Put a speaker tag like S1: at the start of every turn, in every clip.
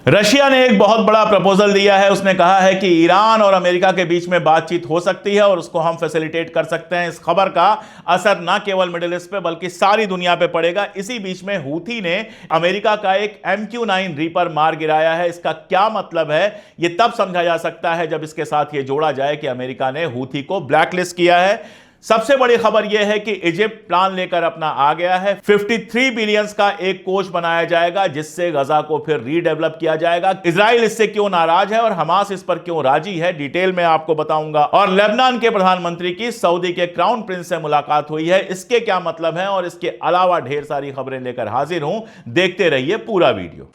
S1: Russia ने एक बहुत बड़ा प्रपोजल दिया है। उसने कहा है कि ईरान और अमेरिका के बीच में बातचीत हो सकती है और उसको हम फैसिलिटेट कर सकते हैं। इस खबर का असर ना केवल मिडिल ईस्ट पे बल्कि सारी दुनिया पे पड़ेगा। इसी बीच में हूथी ने अमेरिका का एक MQ-9 रीपर मार गिराया है। इसका क्या मतलब है यह तब समझा जा सकता है जब इसके साथ यह जोड़ा जाए कि अमेरिका ने हूथी को ब्लैकलिस्ट किया है। सबसे बड़ी खबर यह है कि इजिप्ट प्लान लेकर अपना आ गया है। 53 बिलियंस का एक कोष बनाया जाएगा जिससे गजा को फिर रीडेवलप किया जाएगा। इजराइल इससे क्यों नाराज है और हमास इस पर क्यों राजी है, डिटेल में आपको बताऊंगा। और लेबनान के प्रधानमंत्री की सऊदी के क्राउन प्रिंस से मुलाकात हुई है, इसके क्या मतलब है, और इसके अलावा ढेर सारी खबरें लेकर हाजिर हूं। देखते रहिए पूरा वीडियो।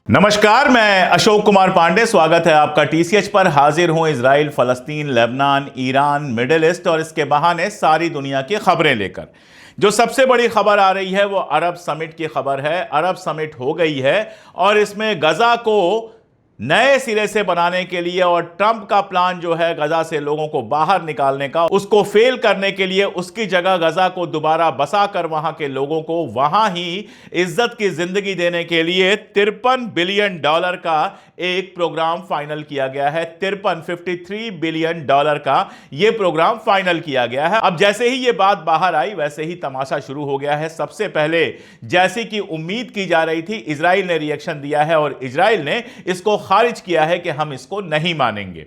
S1: नमस्कार, मैं अशोक कुमार पांडे, स्वागत है आपका TCH पर। हाजिर हूं इजराइल, फलस्तीन, लेबनान, ईरान, मिडिल ईस्ट और इसके बहाने सारी दुनिया की खबरें लेकर। जो सबसे बड़ी खबर आ रही है वो अरब समिट की खबर है। अरब समिट हो गई है और इसमें गजा को नए सिरे से बनाने के लिए और ट्रंप का प्लान जो है गजा से लोगों को बाहर निकालने का, उसको फेल करने के लिए उसकी जगह गजा को दोबारा बसा कर वहां के लोगों को वहां ही इज्जत की जिंदगी देने के लिए $53 बिलियन का एक प्रोग्राम फाइनल किया गया है। 53 बिलियन का यह प्रोग्राम फाइनल किया गया है। अब जैसे ही यह बात बाहर आई वैसे ही तमाशा शुरू हो गया है। सबसे पहले जैसी कि उम्मीद की जा रही थी, इजराइल ने रिएक्शन दिया है और इजराइल ने इसको खारिज किया है कि हम इसको नहीं मानेंगे।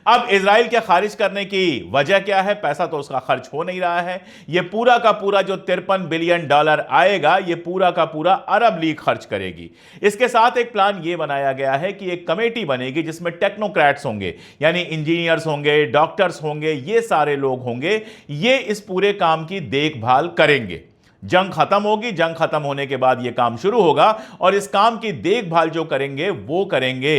S1: अब इजराइल के खारिज करने की वजह क्या है? पैसा तो उसका खर्च हो नहीं रहा है। यह पूरा का पूरा जो $53 बिलियन आएगा, यह पूरा का पूरा अरब लीग खर्च करेगी। इसके साथ एक प्लान यह बनाया गया है कि एक कमेटी बनेगी जिसमें टेक्नोक्रेट्स होंगे, यानी इंजीनियर्स होंगे, डॉक्टर्स होंगे, ये सारे लोग होंगे। ये इस पूरे काम की देखभाल करेंगे। जंग खत्म होगी, जंग खत्म होने के बाद यह काम शुरू होगा और इस काम की देखभाल जो करेंगे वो करेंगे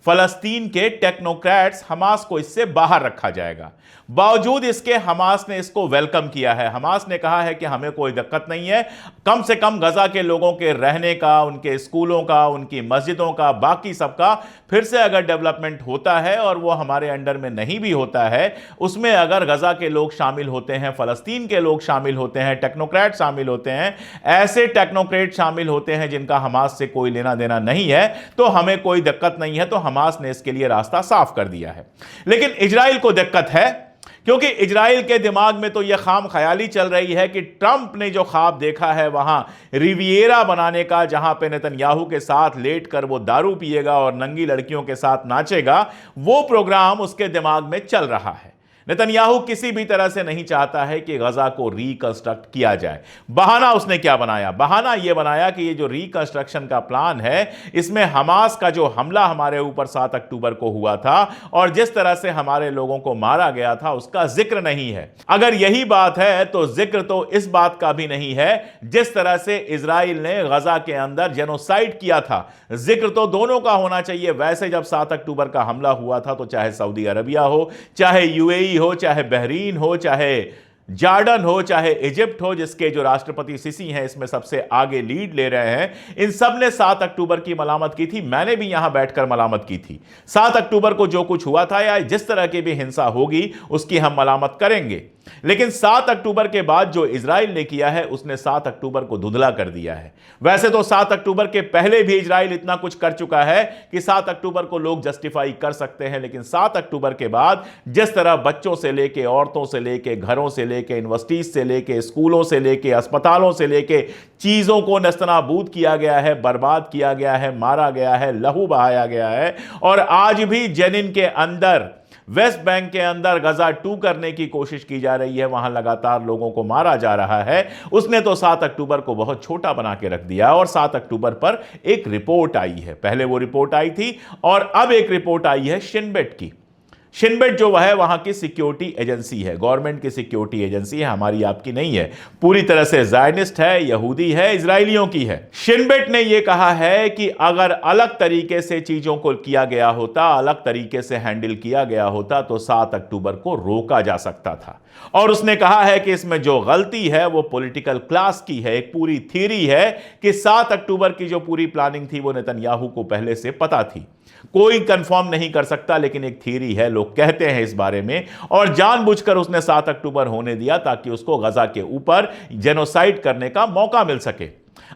S1: फलस्तीन के टेक्नोक्रेट्स। हमास को इससे बाहर रखा जाएगा। बावजूद इसके हमास ने इसको वेलकम किया है। हमास ने कहा है कि हमें कोई दिक्कत नहीं है, कम से कम गजा के लोगों के रहने का, उनके स्कूलों का, उनकी मस्जिदों का, बाकी सबका फिर से अगर डेवलपमेंट होता है और वो हमारे अंडर में नहीं भी होता है, उसमें अगर गजा के लोग शामिल होते हैं, फलस्तीन के लोग शामिल होते हैं, टेक्नोक्रेट शामिल होते हैं, ऐसे टेक्नोक्रेट शामिल होते हैं जिनका हमास से कोई लेना देना नहीं है, तो हमें कोई दिक्कत नहीं है। तो हमास ने इसके लिए रास्ता साफ कर दिया है। लेकिन इजराइल को दिक्कत है, क्योंकि इजराइल के दिमाग में तो यह खाम ख्याली चल रही है कि ट्रंप ने जो ख्वाब देखा है वहां रिविएरा बनाने का, जहां पे नेतन्याहू के साथ लेटकर वो दारू पिएगा और नंगी लड़कियों के साथ नाचेगा, वो प्रोग्राम उसके दिमाग में चल रहा है। नेतन्याहू किसी भी तरह से नहीं चाहता है कि गजा को रिकंस्ट्रक्ट किया जाए। बहाना उसने क्या बनाया? बहाना यह बनाया कि ये जो रिकंस्ट्रक्शन का प्लान है, इसमें हमास का जो हमला हमारे ऊपर 7 अक्टूबर को हुआ था और जिस तरह से हमारे लोगों को मारा गया था, उसका जिक्र नहीं है। अगर यही बात है तो जिक्र तो इस बात का भी नहीं है जिस तरह से इजराइल ने गजा के अंदर जेनोसाइड किया था। जिक्र तो दोनों का होना चाहिए। वैसे जब 7 अक्टूबर का हमला हुआ था तो चाहे सऊदी अरबिया हो, चाहे UAE हो, चाहे बहरीन हो, चाहे जॉर्डन हो, चाहे इजिप्ट हो, जिसके जो राष्ट्रपति सिसी हैं इसमें सबसे आगे लीड ले रहे हैं, इन सब ने 7 अक्टूबर की मलामत की थी। मैंने भी यहां बैठकर मलामत की थी। 7 अक्टूबर को जो कुछ हुआ था या जिस तरह की भी हिंसा होगी उसकी हम मलामत करेंगे। लेकिन 7 अक्टूबर के बाद जो इजराइल ने किया है, उसने 7 अक्टूबर को धुंधला कर दिया है। वैसे तो 7 अक्टूबर के पहले भी इजराइल इतना कुछ कर चुका है कि 7 अक्टूबर को लोग जस्टिफाई कर सकते हैं, लेकिन 7 अक्टूबर के बाद जिस तरह बच्चों से लेके, औरतों से लेके, घरों से लेके, यूनिवर्सिटीज से लेके, स्कूलों से लेके, अस्पतालों से लेके चीजों को नस्तनाबूद किया गया है, बर्बाद किया गया है, मारा गया है, लहू बहाया गया है, और आज भी जेनिन के अंदर, वेस्ट बैंक के अंदर गजा 2 करने की कोशिश की जा रही है। वहां लगातार लोगों को मारा जा रहा है। उसने तो 7 अक्टूबर को बहुत छोटा बना के रख दिया और 7 अक्टूबर पर एक रिपोर्ट आई है। पहले वो रिपोर्ट आई थी और अब एक रिपोर्ट आई है शिनबेट की। शिनबेट जो है वहां की सिक्योरिटी एजेंसी है, गवर्नमेंट की सिक्योरिटी एजेंसी है, हमारी आपकी नहीं है। पूरी तरह से ज़ायनिस्ट है, यहूदी है, इजरायलियों की है। शिनबेट ने यह कहा है कि अगर अलग तरीके से चीजों को किया गया होता, अलग तरीके से हैंडल किया गया होता, तो 7 अक्टूबर को रोका जा सकता था। और उसने कहा है कि इसमें जो गलती है वो पॉलिटिकल क्लास की है। एक पूरी थ्योरी है कि 7 अक्टूबर की जो पूरी प्लानिंग थी वो नेतन्याहू को पहले से पता थी। कोई कंफर्म नहीं कर सकता, लेकिन एक थ्योरी है, लोग कहते हैं इस बारे में, और जानबूझकर उसने 7 अक्टूबर होने दिया ताकि उसको गजा के ऊपर जेनोसाइड करने का मौका मिल सके।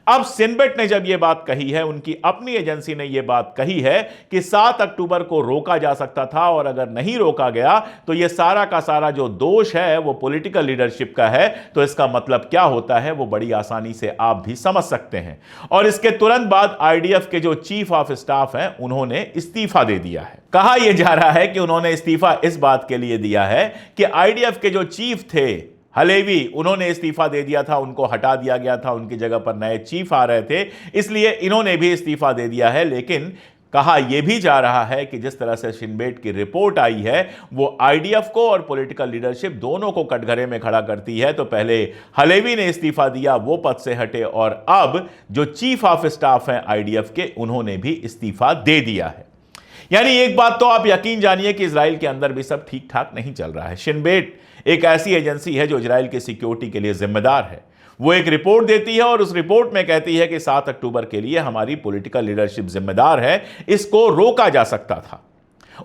S1: अब सिनबेट ने जब यह बात कही है, उनकी अपनी एजेंसी ने यह बात कही है कि 7 अक्टूबर को रोका जा सकता था, और अगर नहीं रोका गया तो यह सारा का सारा जो दोष है वो पॉलिटिकल लीडरशिप का है। तो इसका मतलब क्या होता है वो बड़ी आसानी से आप भी समझ सकते हैं। और इसके तुरंत बाद आईडीएफ के जो चीफ ऑफ स्टाफ हैं उन्होंने इस्तीफा दे दिया है। कहा यह जा रहा है कि उन्होंने इस्तीफा इस बात के लिए दिया है कि आईडीएफ के जो चीफ थे हलेवी, उन्होंने इस्तीफा दे दिया था, उनको हटा दिया गया था, उनकी जगह पर नए चीफ आ रहे थे, इसलिए इन्होंने भी इस्तीफा दे दिया है। लेकिन कहा यह भी जा रहा है कि जिस तरह से शिनबेट की रिपोर्ट आई है वो आईडीएफ को और पॉलिटिकल लीडरशिप दोनों को कटघरे में खड़ा करती है। तो पहले हलेवी ने इस्तीफा दिया, वो पद से हटे, और अब जो चीफ ऑफ स्टाफ हैं आईडीएफ के, उन्होंने भी इस्तीफा दे दिया है। यानी एक बात तो आप यकीन जानिए कि इजराइल के अंदर भी सब ठीक ठाक नहीं चल रहा है। शिनबेट एक ऐसी एजेंसी है जो इजराइल की सिक्योरिटी के लिए जिम्मेदार है। वो एक रिपोर्ट देती है और उस रिपोर्ट में कहती है कि 7 अक्टूबर के लिए हमारी पॉलिटिकल लीडरशिप जिम्मेदार है, इसको रोका जा सकता था।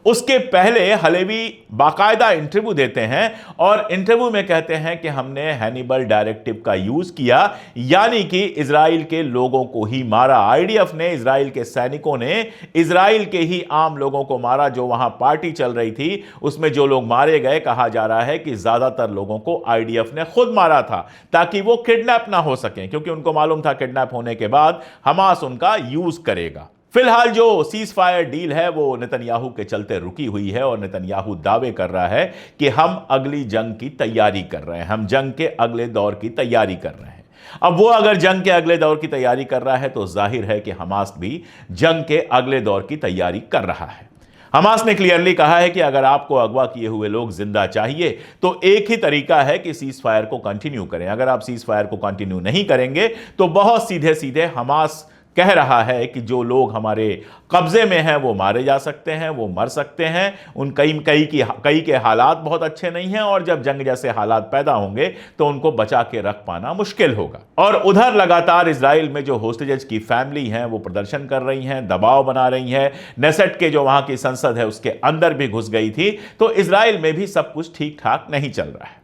S1: उसके पहले हलेवी बाकायदा इंटरव्यू देते हैं और इंटरव्यू में कहते हैं कि हमने हैनिबल डायरेक्टिव का यूज किया, यानी कि इजराइल के लोगों को ही मारा। आईडीएफ ने, इजराइल के सैनिकों ने इजराइल के ही आम लोगों को मारा। जो वहां पार्टी चल रही थी उसमें जो लोग मारे गए, कहा जा रहा है कि ज्यादातर लोगों को आईडीएफ ने खुद मारा था ताकि वो किडनैप ना हो सकें, क्योंकि उनको मालूम था किडनैप होने के बाद हमास उनका यूज करेगा। फिलहाल जो सीज फायर डील है वो नेतन्याहू के चलते रुकी हुई है, और नेतन्याहू दावे कर रहा है कि हम अगली जंग की तैयारी कर रहे हैं, हम जंग के अगले दौर की तैयारी कर रहे हैं। अब वो अगर जंग के अगले दौर की तैयारी कर रहा है तो जाहिर है कि हमास भी जंग के अगले दौर की तैयारी कर रहा है। हमास ने क्लियरली कहा है कि अगर आपको अगवा किए हुए लोग जिंदा चाहिए तो एक ही तरीका है कि सीज फायर को कंटिन्यू करें। अगर आप सीज फायर को कंटिन्यू नहीं करेंगे तो बहुत सीधे सीधे हमास कह रहा है कि जो लोग हमारे कब्जे में हैं वो मारे जा सकते हैं, वो मर सकते हैं। उन कई के हालात बहुत अच्छे नहीं हैं, और जब जंग जैसे हालात पैदा होंगे तो उनको बचा के रख पाना मुश्किल होगा। और उधर लगातार इजराइल में जो होस्टेजेस की फैमिली हैं वो प्रदर्शन कर रही हैं, दबाव बना रही हैं। नेसेट के जो वहां की संसद है उसके अंदर भी घुस गई थी। तो इजराइल में भी सब कुछ ठीक ठाक नहीं चल रहा है।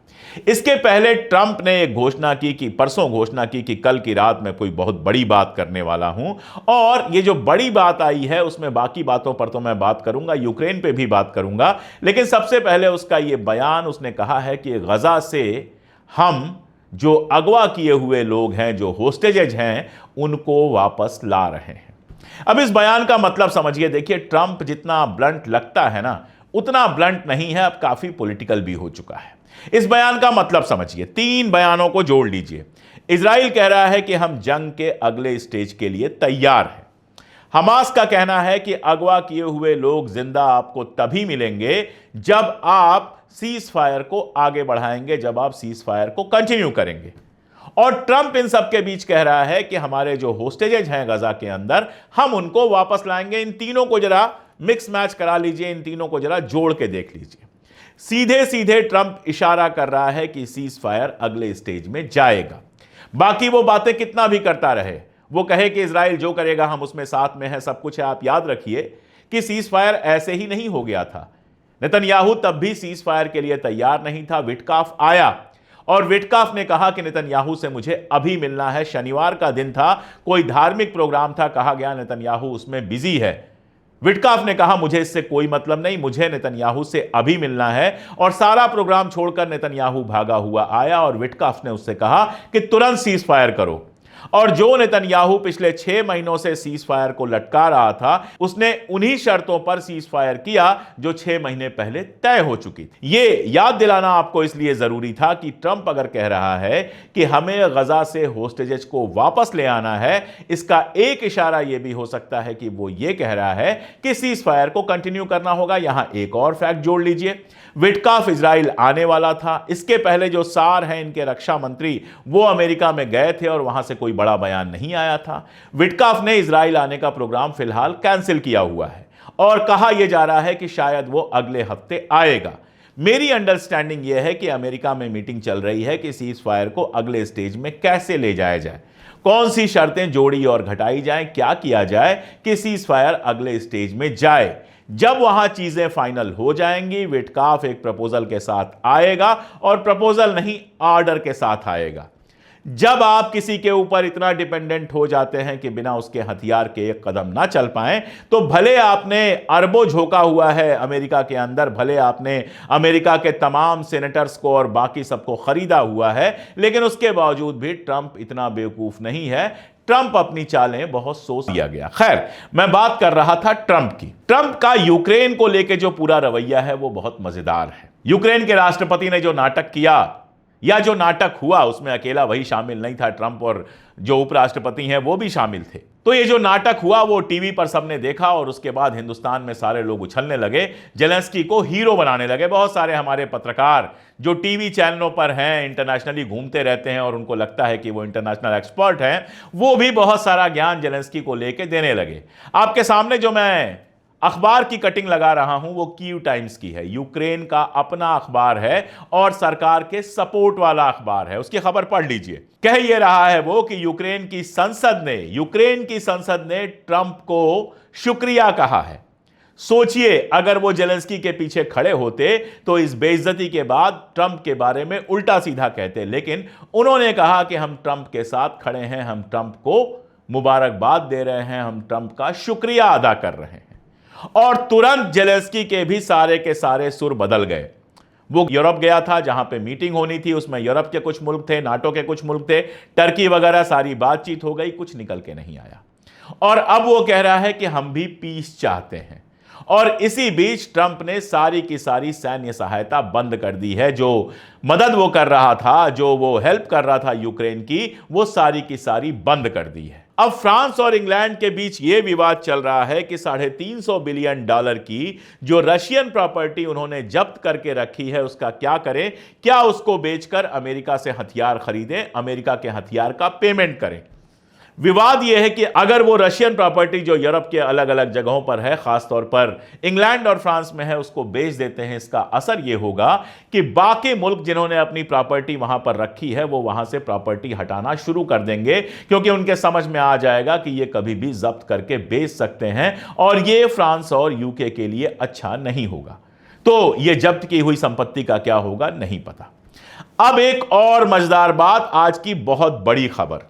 S1: इसके पहले ट्रंप ने एक घोषणा की कि परसों घोषणा की कि कल की रात मैं कोई बहुत बड़ी बात करने वाला हूं, और ये जो बड़ी बात आई है उसमें बाकी बातों पर तो मैं बात करूंगा, यूक्रेन पे भी बात करूंगा, लेकिन सबसे पहले उसका ये बयान, उसने कहा है कि गजा से हम जो अगवा किए हुए लोग हैं, जो होस्टेजेज हैं, उनको वापस ला रहे हैं। अब इस बयान का मतलब समझिए। देखिए, ट्रंप जितना ब्लंट लगता है ना, उतना ब्लंट नहीं है, अब काफी पॉलिटिकल भी हो चुका है। इस बयान का मतलब समझिए, 3 बयानों को जोड़ लीजिए। इजराइल कह रहा है कि हम जंग के अगले स्टेज के लिए तैयार हैं। हमास का कहना है कि अगवा किए हुए लोग जिंदा आपको तभी मिलेंगे जब आप सीज फायर को आगे बढ़ाएंगे, जब आप सीज फायर को कंटिन्यू करेंगे। और ट्रंप इन सब के बीच कह रहा है कि हमारे जो होस्टेजेज हैं गजा के अंदर, हम उनको वापस लाएंगे। इन तीनों को जरा मिक्स मैच करा लीजिए, इन तीनों को जरा जोड़ के देख लीजिए। सीधे सीधे ट्रंप इशारा कर रहा है कि सीज फायर अगले स्टेज में जाएगा। बाकी वो बातें कितना भी करता रहे, वो कहे कि इजराइल जो करेगा हम उसमें साथ में है, सब कुछ है। आप याद रखिए कि सीज फायर ऐसे ही नहीं हो गया था। नेतन्याहू तब भी सीज फायर के लिए तैयार नहीं था। विटकाफ आया और विटकाफ ने कहा कि नेतन्याहू से मुझे अभी मिलना है। शनिवार का दिन था, कोई धार्मिक प्रोग्राम था, कहा गया नेतन्याहू उसमें बिजी है। विटकाफ ने कहा मुझे इससे कोई मतलब नहीं, मुझे नेतन्याहू से अभी मिलना है। और सारा प्रोग्राम छोड़कर नेतन्याहू भागा हुआ आया और विटकाफ ने उससे कहा कि तुरंत सीज फायर करो। और जो नेतन्याहू पिछले 6 महीनों से सीज फायर को लटका रहा था, उसने उन्हीं शर्तों पर सीज फायर किया जो 6 महीने पहले तय हो चुकी थी। ये याद दिलाना आपको इसलिए जरूरी था कि ट्रंप अगर कह रहा है कि हमें गजा से होस्टेजेस को वापस ले आना है, इसका एक इशारा यह भी हो सकता है कि वो ये कह रहा है कि सीज फायर को कंटिन्यू करना होगा। यहां एक और फैक्ट जोड़ लीजिए, विटकाफ इजराइल आने वाला था। इसके पहले जो सार हैं इनके रक्षा मंत्री, वो अमेरिका में गए थे और वहां से कोई बड़ा बयान नहीं आया था। विटकाफ ने इजराइल आने का प्रोग्राम फिलहाल कैंसिल किया हुआ है और कहा यह जा रहा है कि शायद वो अगले हफ्ते आएगा। मेरी अंडरस्टैंडिंग यह है कि अमेरिका में मीटिंग चल रही है कि सीज फायर को अगले स्टेज में कैसे ले जाया जाए। कौन सी शर्तें जोड़ी और घटाई जाएं, क्या किया जाए कि सीज़फायर अगले स्टेज में जाए। जब वहां चीजें फाइनल हो जाएंगी, विटकाफ एक प्रपोजल के साथ आएगा, और प्रपोजल नहीं, ऑर्डर के साथ आएगा। जब आप किसी के ऊपर इतना डिपेंडेंट हो जाते हैं कि बिना उसके हथियार के एक कदम ना चल पाए, तो भले आपने अरबों झोंका हुआ है अमेरिका के अंदर, भले आपने अमेरिका के तमाम सेनेटर्स को और बाकी सबको खरीदा हुआ है, लेकिन उसके बावजूद भी ट्रंप इतना बेवकूफ नहीं है। ट्रंप अपनी चालें बहुत सोच लिया गया। खैर, मैं बात कर रहा था ट्रंप की। ट्रंप का यूक्रेन को लेकर जो पूरा रवैया है वो बहुत मजेदार है। यूक्रेन के राष्ट्रपति ने जो नाटक किया, या जो नाटक हुआ, उसमें अकेला वही शामिल नहीं था, ट्रंप और जो उपराष्ट्रपति हैं वो भी शामिल थे। तो ये जो नाटक हुआ वो टीवी पर सबने देखा, और उसके बाद हिंदुस्तान में सारे लोग उछलने लगे, जेलेंस्की को हीरो बनाने लगे। बहुत सारे हमारे पत्रकार जो टीवी चैनलों पर हैं, इंटरनेशनली घूमते रहते हैं और उनको लगता है कि वो इंटरनेशनल एक्सपर्ट हैं, वो भी बहुत सारा ज्ञान जेलेंस्की को लेके देने लगे। आपके सामने जो मैं अखबार की कटिंग लगा रहा हूं वो कीव टाइम्स की है। यूक्रेन का अपना अखबार है और सरकार के सपोर्ट वाला अखबार है। उसकी खबर पढ़ लीजिए। कह ये रहा है वो कि यूक्रेन की संसद ने ट्रंप को शुक्रिया कहा है। सोचिए, अगर वो जेलेंस्की के पीछे खड़े होते तो इस बेइज्जती के बाद ट्रंप के बारे में उल्टा सीधा कहते, लेकिन उन्होंने कहा कि हम ट्रंप के साथ खड़े हैं, हम ट्रंप को मुबारकबाद दे रहे हैं, हम ट्रंप का शुक्रिया अदा कर रहे हैं। और तुरंत जेलेंस्की के भी सारे के सारे सुर बदल गए। वो यूरोप गया था जहां पे मीटिंग होनी थी, उसमें यूरोप के कुछ मुल्क थे, नाटो के कुछ मुल्क थे, टर्की वगैरह, सारी बातचीत हो गई, कुछ निकल के नहीं आया। और अब वो कह रहा है कि हम भी पीस चाहते हैं। और इसी बीच ट्रंप ने सारी की सारी सैन्य सहायता बंद कर दी है। जो मदद वो कर रहा था, जो वो हेल्प कर रहा था यूक्रेन की, वो सारी की सारी बंद कर दी है। अब फ्रांस और इंग्लैंड के बीच यह विवाद चल रहा है कि $350 बिलियन की जो रशियन प्रॉपर्टी उन्होंने जब्त करके रखी है उसका क्या करें। क्या उसको बेचकर अमेरिका से हथियार खरीदें, अमेरिका के हथियार का पेमेंट करें। विवाद यह है कि अगर वो रशियन प्रॉपर्टी जो यूरोप के अलग अलग जगहों पर है, खासतौर पर इंग्लैंड और फ्रांस में है, उसको बेच देते हैं, इसका असर यह होगा कि बाकी मुल्क जिन्होंने अपनी प्रॉपर्टी वहां पर रखी है वो वहां से प्रॉपर्टी हटाना शुरू कर देंगे, क्योंकि उनके समझ में आ जाएगा कि ये कभी भी जब्त करके बेच सकते हैं, और ये फ्रांस और यूके के लिए अच्छा नहीं होगा। तो ये जब्त की हुई संपत्ति का क्या होगा नहीं पता। अब एक और मजेदार बात, आज की बहुत बड़ी खबर।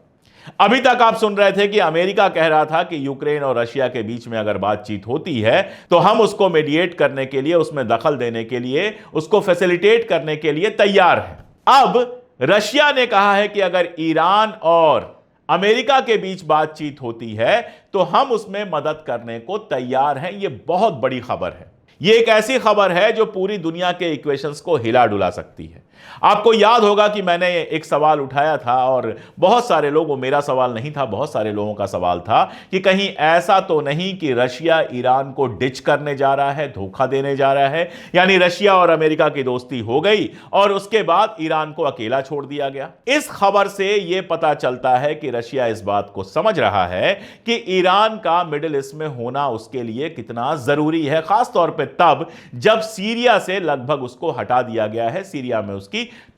S1: अभी तक आप सुन रहे थे कि अमेरिका कह रहा था कि यूक्रेन और रशिया के बीच में अगर बातचीत होती है तो हम उसको मीडिएट करने के लिए, उसमें दखल देने के लिए, उसको फैसिलिटेट करने के लिए तैयार है। अब रशिया ने कहा है कि अगर ईरान और अमेरिका के बीच बातचीत होती है तो हम उसमें मदद करने को तैयार हैं। यह बहुत बड़ी खबर है। यह एक ऐसी खबर है जो पूरी दुनिया के इक्वेशंस को हिला डुला सकती है। आपको याद होगा कि मैंने एक सवाल उठाया था, और बहुत सारे लोग, वो मेरा सवाल नहीं था, बहुत सारे लोगों का सवाल था कि कहीं ऐसा तो नहीं कि रशिया ईरान को डिच करने जा रहा है, धोखा देने जा रहा है, यानी रशिया और अमेरिका की दोस्ती हो गई और उसके बाद ईरान को अकेला छोड़ दिया गया। इस खबर से यह पता चलता है कि रशिया इस बात को समझ रहा है कि ईरान का मिडिल ईस्ट में होना उसके लिए कितना जरूरी है, खासतौर पर तब जब सीरिया से लगभग उसको हटा दिया गया है। सीरिया में उसकी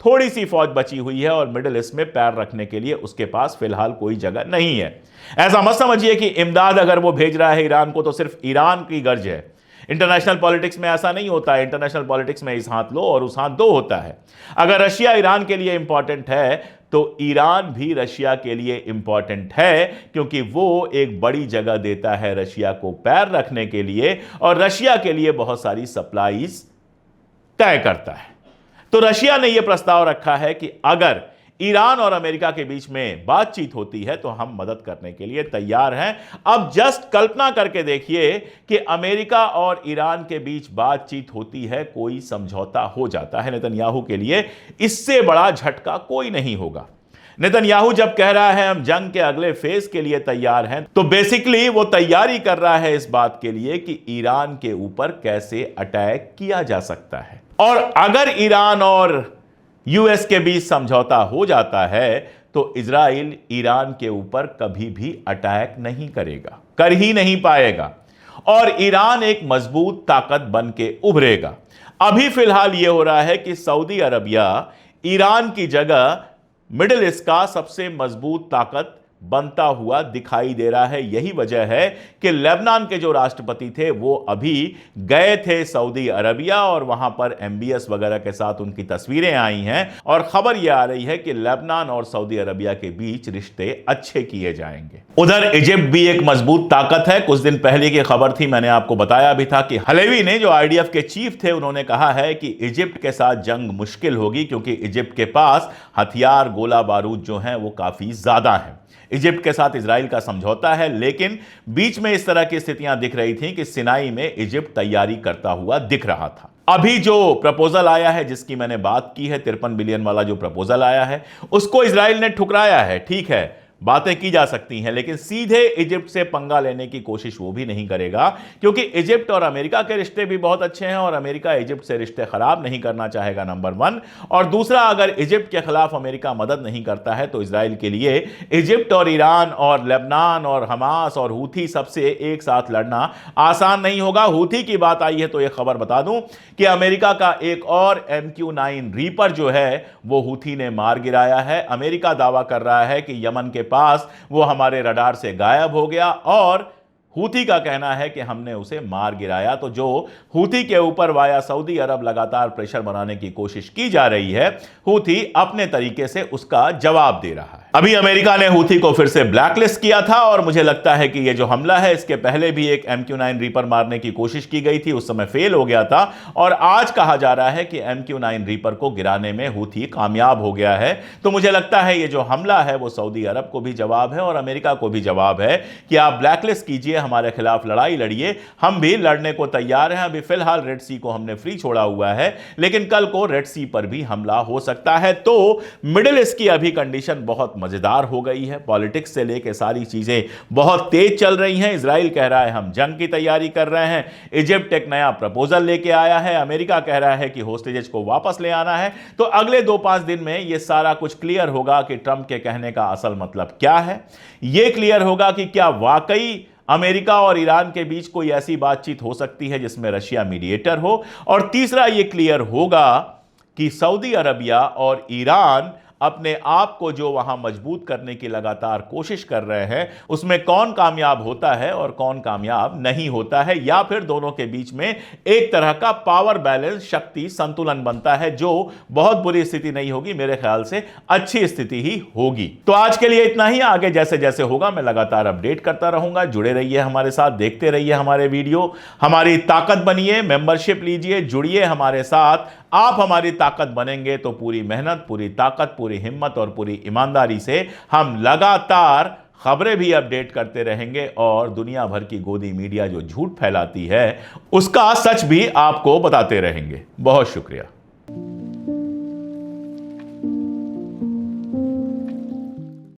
S1: थोड़ी सी फौज बची हुई है और मिडिल ईस्ट में पैर रखने के लिए उसके पास फिलहाल कोई जगह नहीं है। ऐसा मत समझिए कि इमदाद अगर वो भेज रहा है ईरान को तो सिर्फ ईरान की गर्ज है। इंटरनेशनल पॉलिटिक्स में ऐसा नहीं होता है। इंटरनेशनल पॉलिटिक्स में इस हाथ लो और उस हाथ दो होता है। अगर रशिया ईरान के लिए इंपॉर्टेंट है तो ईरान भी रशिया के लिए इंपॉर्टेंट है, क्योंकि वो एक बड़ी जगह देता है रशिया को पैर रखने के लिए और रशिया के लिए बहुत सारी सप्लाईज तय करता है। तो रशिया ने यह प्रस्ताव रखा है कि अगर ईरान और अमेरिका के बीच में बातचीत होती है तो हम मदद करने के लिए तैयार हैं। अब जस्ट कल्पना करके देखिए कि अमेरिका और ईरान के बीच बातचीत होती है, कोई समझौता हो जाता है नेतन्याहू के लिए, इससे बड़ा झटका कोई नहीं होगा। नेतन्याहू जब कह रहा है हम जंग के अगले फेज के लिए तैयार हैं, तो बेसिकली वो तैयारी कर रहा है इस बात के लिए कि ईरान के ऊपर कैसे अटैक किया जा सकता है। और अगर ईरान और यूएस के बीच समझौता हो जाता है तो इजराइल ईरान के ऊपर कभी भी अटैक नहीं करेगा, कर ही नहीं पाएगा, और ईरान एक मजबूत ताकत बन के उभरेगा। अभी फिलहाल यह हो रहा है कि सऊदी अरबिया ईरान की जगह मिडिल ईस्ट का सबसे मजबूत ताकत बनता हुआ दिखाई दे रहा है। यही वजह है कि लेबनान के जो राष्ट्रपति थे वो अभी गए थे सऊदी अरबिया और वहां पर एमबीएस वगैरह के साथ उनकी तस्वीरें आई हैं और खबर यह आ रही है कि लेबनान और सऊदी अरबिया के बीच रिश्ते अच्छे किए जाएंगे। उधर इजिप्ट भी एक मजबूत ताकत है। कुछ दिन पहले की खबर थी, मैंने आपको बताया भी था कि हलेवी ने, जो आईडीएफ के चीफ थे, उन्होंने कहा है कि इजिप्ट के साथ जंग मुश्किल होगी क्योंकि इजिप्ट के पास हथियार, गोला बारूद जो हैं वो काफी ज्यादा हैं। इजिप्ट के साथ इजराइल का समझौता है, लेकिन बीच में इस तरह की स्थितियां दिख रही थी कि सिनाई में इजिप्ट तैयारी करता हुआ दिख रहा था। अभी जो प्रपोजल आया है, जिसकी मैंने बात की है, 53 बिलियन वाला जो प्रपोजल आया है, उसको इजराइल ने ठुकराया है। ठीक है, बातें की जा सकती हैं, लेकिन सीधे इजिप्ट से पंगा लेने की कोशिश वो भी नहीं करेगा क्योंकि इजिप्ट और अमेरिका के रिश्ते भी बहुत अच्छे हैं और अमेरिका इजिप्ट से रिश्ते खराब नहीं करना चाहेगा, नंबर 1। और दूसरा, अगर इजिप्ट के खिलाफ अमेरिका मदद नहीं करता है तो इजराइल के लिए इजिप्ट और ईरान और लेबनान और हमास और हूथी सबसे एक साथ लड़ना आसान नहीं होगा। हूथी की बात आई है तो यह खबर बता दूं कि अमेरिका का एक और MQ-9 रीपर जो है वो हूथी ने मार गिराया है। अमेरिका दावा कर रहा है कि यमन के पास वो हमारे रडार से गायब हो गया और हूथी का कहना है कि हमने उसे मार गिराया। तो जो हूथी के ऊपर वाया सऊदी अरब लगातार प्रेशर बनाने की कोशिश की जा रही है, हूथी अपने तरीके से उसका जवाब दे रहा है। अभी अमेरिका ने हूथी को फिर से ब्लैकलिस्ट किया था और मुझे लगता है कि यह जो हमला है, इसके पहले भी एक MQ-9 रीपर मारने की कोशिश की गई थी, उस समय फेल हो गया था और आज कहा जा रहा है कि MQ-9 रीपर को गिराने में हूथी कामयाब हो गया है। तो मुझे लगता है ये जो हमला है वो सऊदी अरब को भी जवाब है और अमेरिका को भी जवाब है कि आप ब्लैकलिस्ट कीजिए, हमारे खिलाफ लड़ाई लड़िए, हम भी लड़ने को तैयार हैं। अभी फिलहाल रेड सी को हमने फ्री छोड़ा हुआ है, लेकिन कल को रेड सी पर भी हमला हो सकता है। तो मिडिल ईस्ट की अभी कंडीशन बहुत मजेदार हो गई है। पॉलिटिक्स से लेकर सारी चीजें बहुत तेज चल रही हैं। इजराइल कह रहा है हम जंग की तैयारी कर रहे हैं, इजिप्ट एक नया प्रपोजल लेके आया है, अमेरिका कह रहा है कि होस्टेजेस को वापस ले आना है। तो अगले 2-5 दिन में यह सारा कुछ क्लियर होगा कि ट्रंप के कहने का असल मतलब क्या है। यह क्लियर होगा कि क्या वाकई अमेरिका और ईरान के बीच कोई ऐसी बातचीत हो सकती है जिसमें रशिया मीडिएटर हो। और तीसरा, यह क्लियर होगा कि सऊदी अरबिया और ईरान अपने आप को जो वहां मजबूत करने की लगातार कोशिश कर रहे हैं, उसमें कौन कामयाब होता है और कौन कामयाब नहीं होता है, या फिर दोनों के बीच में एक तरह का पावर बैलेंस, शक्ति संतुलन बनता है, जो बहुत बुरी स्थिति नहीं होगी, मेरे ख्याल से अच्छी स्थिति ही होगी। तो आज के लिए इतना ही। आगे जैसे जैसे होगा मैं लगातार अपडेट करता रहूंगा। जुड़े रहिए हमारे साथ, देखते रहिए हमारे वीडियो, हमारी ताकत बनिए, मेंबरशिप लीजिए, जुड़िए हमारे साथ। आप हमारी ताकत बनेंगे तो पूरी मेहनत, पूरी ताकत, पूरी हिम्मत और पूरी ईमानदारी से हम लगातार खबरें भी अपडेट करते रहेंगे और दुनिया भर की गोदी मीडिया जो झूठ फैलाती है उसका सच भी आपको बताते रहेंगे। बहुत शुक्रिया।